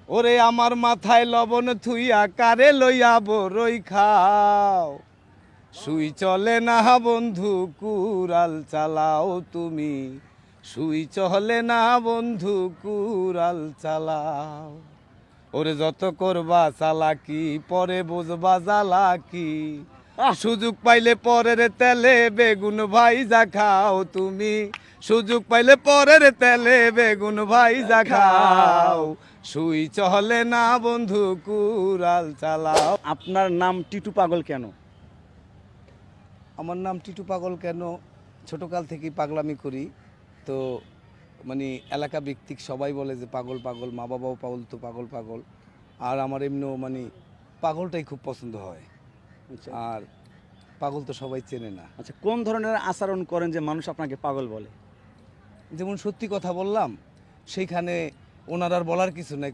ওরে আমার মাথায় লবণ থুইয়া কারে লইয়া বরই খাও, সুই চলে না বন্ধু কুড়াল চালাও তুমি, সুই চলে না বন্ধু কুড়াল চালাও। ওরে যত করবা চালাকি পরে বুঝবা জ্বালাকি, সুযোগ পাইলে পরের তেলে বেগুন ভাইজা খাও তুমি, সুযোগ পাইলে পরের তেলে বেগুন ভাইজা খাও, সুই চলে না বন্ধু কুড়াল চালাও। আপনার নাম টিটু পাগল কেন? আমার নাম টিটু পাগল কেন, ছোটকাল থেকেই পাগলামি করি তো, মানে এলাকা ভিত্তিক সবাই বলে যে পাগল পাগল, মা বাবাও পাগল তো পাগল পাগল, আর আমার এমনিও মানে পাগলটাই খুব পছন্দ হয়। আচ্ছা আর পাগল তো সবাই চেনে না। আচ্ছা, কোন ধরনের আচরণ করেন যে মানুষ আপনাকে পাগল বলে? যেমন সত্যি কথা বললাম সেইখানে ওনার আর বলার কিছু নাই।